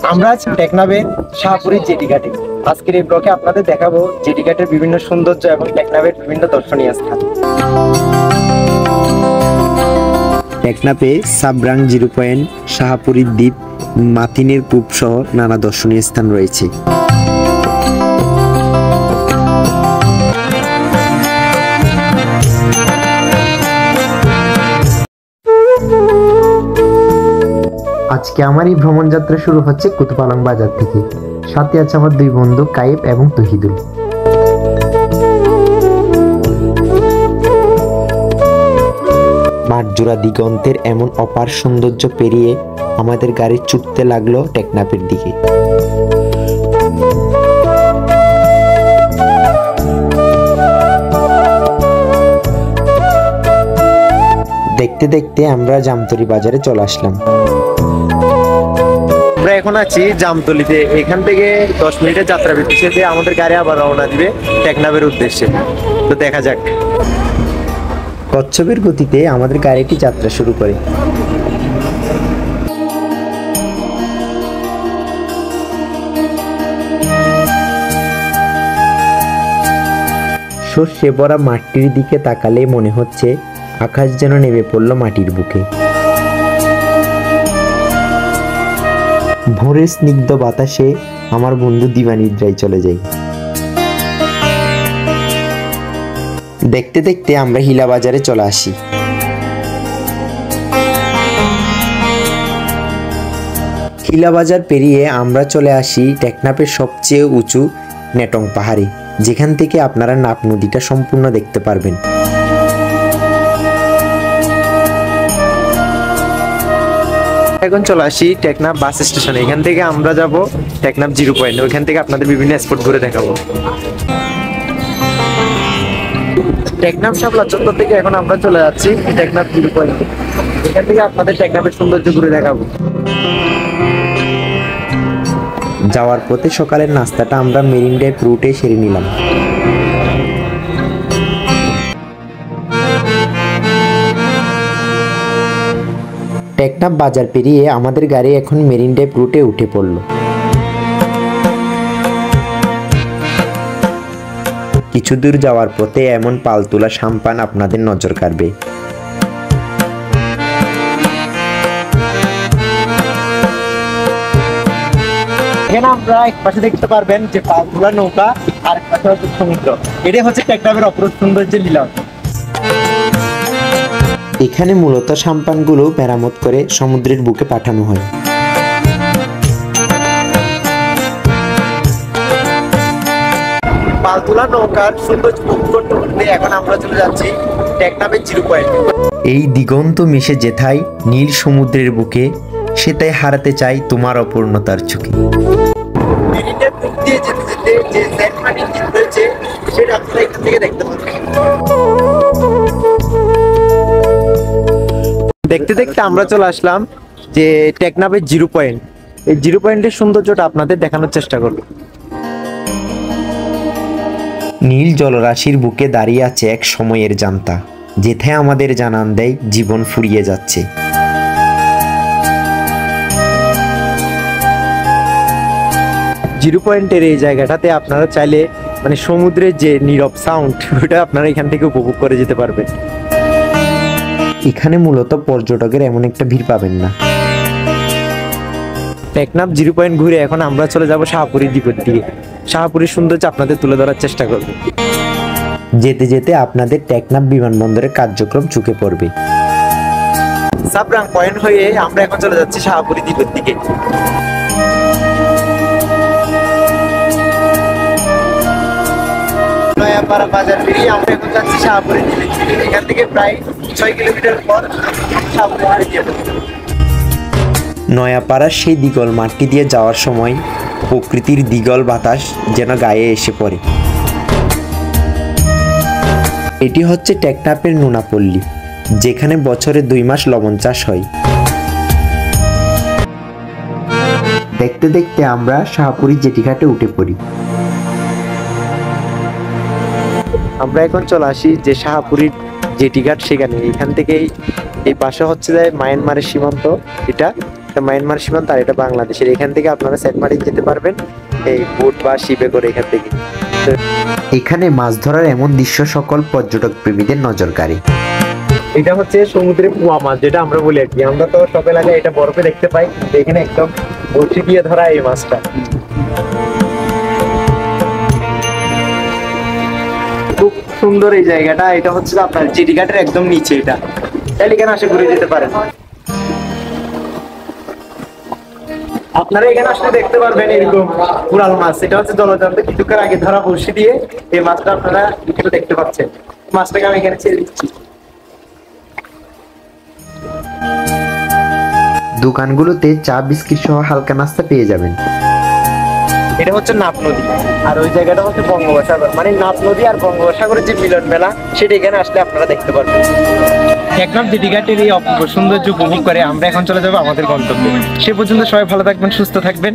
আমরা আজ টেকনাফের শাহপুরীর জেটি ঘাটে। আজকের এই ব্লগে আপনাদের দেখাবো জেটি ঘাটের বিভিন্ন সৌন্দর্য এবং টেকনাফের বিভিন্ন দর্শনীয় স্থান। টেকনাফে সাবরাং 0 পয়েন্ট, শাহপুরীর দ্বীপ, মাথিনের কূপ সহ নানা দর্শনীয় স্থান রয়েছে। আজকে আমার এই ভ্রমণ যাত্রা শুরু হচ্ছে কুতুপালং বাজার থেকে। সাথে আছে আমার 2 বন্ধু কায়েব এবং তহিদুল। মাঠজোড়া দিগন্তের এমন অপার সৌন্দর্য পেরিয়ে আমাদের গাড়ি ছুটতে লাগলো টেকনাফের দিকে। দেখতে দেখতে আমরা জামতলী বাজারে চলে আসলাম। আমরা এখন আছি জামতলীতে। এখান থেকে 10 মিনিটের যাত্রা বিশেষে আমাদের গাড়ি আবার রওনা দিবে টেকনাফের উদ্দেশ্যে। তো দেখা যাক। কচ্ছপের গতিতে আমাদের গাড়িটি যাত্রা শুরু করে। সর্ষে ভরা মাটির দিকে তাকালে মনে হচ্ছে আকাশ যেন নেমে পড়ল মাটির বুকে। ভোরের স্নিগ্ধ বাতাসে আমার বন্ধু দিবানিদ্রায় চলে যায়। দেখতে দেখতে আমরা হিলা বাজারে চলে আসি। হিলা বাজার পেরিয়ে আমরা চলে আসি টেকনাফের সবচেয়ে উঁচু নেটং পাহাড়ে, যেখান থেকে আপনারা নাপ নদীটা সম্পূর্ণ দেখতে পারবেন। এখন চলে আসি টেকনাফ বাস স্টেশনে। এখান থেকে আমরা যাব টেকনাফ 0 পয়েন্ট। ওইখান থেকে আপনাদের বিভিন্ন স্পট ঘুরে দেখাবো। টেকনাফ শাপলা চত্বর থেকে এখন আমরা চলে যাচ্ছি টেকনাফ 0 পয়েন্ট। এখান থেকে আপনাদের টেকনাফের সৌন্দর্য ঘুরে দেখাবো। যাওয়ার পথে সকালের নাস্তাটা আমরা মেরিন ড্রাইভ রুটে সেরে নিলাম। টেকনাফ বাজার পেরিয়ে আমাদের গাড়ি এখন মেরিন ড্রাইভ রুটে উঠে পড়ল। কিছু দূর যাওয়ার পথে এমন পালতোলা সাম্পান আপনাদের নজর কাড়বে। এখানে আমরা এক পাশে দেখতে পারবেন যে পালতোলা নৌকা, আর এক পাশে হচ্ছে সমুদ্র। এটাই হচ্ছে টেকনাফের অপরূপ সৌন্দর্যের লীলা। এখানে মূলত সাম্পানগুলো মেরামত করে সমুদ্রের বুকে পাঠানো হয়। পালতোলা নৌকার সৌন্দর্য উপভোগ করতে করতে এখন আমরা চলে যাচ্ছি টেকনাফের 0 পয়েন্ট। এই দিগন্ত মিশে যেথায় নীল সমুদ্রের বুকে, সেটাই হারাতে চাই তোমার অপূর্ণতার চোখে। মেরিনের বুক দিয়ে যেতে যেতে যে সেন্ট মার্টিন দ্বীপ রয়েছে সেটা আপনারা এখান থেকে দেখতে পাবেন। দেখতে দেখতে আমরা চলে আসলাম যে টেকনাফের 0 পয়েন্ট। এই 0 পয়েন্টের সৌন্দর্যটা আপনাদের দেখানোর চেষ্টা করব। নীল জলরাশির বুকে দাঁড়িয়ে আছে এক সময়ের জান্তা, যেথায় আমাদের জানান দেয় জীবন ফুরিয়ে যাচ্ছে। 0 পয়েন্টের এই জায়গাটাতে আপনারা চাইলে মানে সমুদ্রের যে নীরব সাউন্ড, ওটা আপনারা এখান থেকে উপভোগ করে যেতে পারবেন। এখানে মূলত পর্যটকের এমন একটা ভিড় পাবেন না। টেকনাফ 0 পয়েন্ট ঘুরে এখন আমরা চলে যাব শাহপুরী দ্বীপের দিকে। শাহপুরীর সৌন্দর্য আপনাদের তুলে ধরার চেষ্টা করব। যেতে যেতে আপনাদের টেকনাফ বিমানবন্দরের কার্যক্রম চোখে পড়বে। সাবরাং পয়েন্ট হয়ে আমরা এখন চলে যাচ্ছি শাহপুরী দ্বীপের দিকে। নয়াপাড়া বাজার পেরিয়ে আমরা এখন যাচ্ছি শাহপুরী দ্বীপে। এখান থেকে প্রায় 6 কিলোমিটার পর শাহপুরী দ্বীপ। নয়াপাড়ার সেই দিগল মাঠটি দিয়ে যাওয়ার সময় প্রকৃতির দিগল বাতাস যেন গায়ে এসে পড়ে। এটি হচ্ছে টেকনাফের নুনাপল্লী, যেখানে বছরে 2 মাস লবণ চাষ হয়। দেখতে দেখতে আমরা শাহপুরী জেটিঘাটে উঠে পড়ি। আমরা এখন চলে আসি যে শাহপুরীর জেটিঘাট, সেখানে। এখান থেকেই এই পাশে হচ্ছে যে মায়ানমারের সীমান্ত। এটা এটা মায়ানমার সীমান্ত আর এটা বাংলাদেশের। এখান থেকে আপনারা সেন্ট মার্টিন যেতে পারবেন এই বোট বা শিপে করে এখান থেকে। এখানে মাছ ধরার এমন দৃশ্য সকল পর্যটক প্রেমীদের নজর কাড়ে। এটা হচ্ছে সমুদ্রে পোয়া মাছ, যেটা আমরা বলি আর কি। আমরা তো সব এলাকায় এটা বরফে দেখতে পাই, কিন্তু এখানে একদম বড়শি দিয়ে ধরা এই মাছটা। খুব সুন্দর এই জায়গাটা। এটা হচ্ছে আপনার জিডিঘাটের একদম নিচে। এটা তাহলে এখানে আসে ঘুরে যেতে পারেন। আপনারা এখানে আসলে দেখতে পারবেন এরকম কুড়াল মাছ। এটা হচ্ছে জলযান্ত্রিক কিছুক্ষণ আগে ধরা বড়শি দিয়ে এই মাছটা আপনারা একটু দেখতে পাচ্ছেন। মাছটাকে আমি এখানে ছেড়ে দিচ্ছি। দোকানগুলোতে চা বিস্কিট সহ হালকা নাস্তা পেয়ে যাবেন। এটা হচ্ছে নাপ নদী, আর ওই জায়গাটা হচ্ছে বঙ্গোপসাগর। মানে নাপ নদী আর বঙ্গোপসাগরের যে মিলন মেলা, সেটা এখানে আসলে আপনারা দেখতে পারবেন। টেকনাফ জিডিঘাটের এই অপূর্ব সৌন্দর্য উপভোগ করে আমরা এখন চলে যাবো আমাদের গন্তব্যে। সে পর্যন্ত সবাই ভালো থাকবেন, সুস্থ থাকবেন।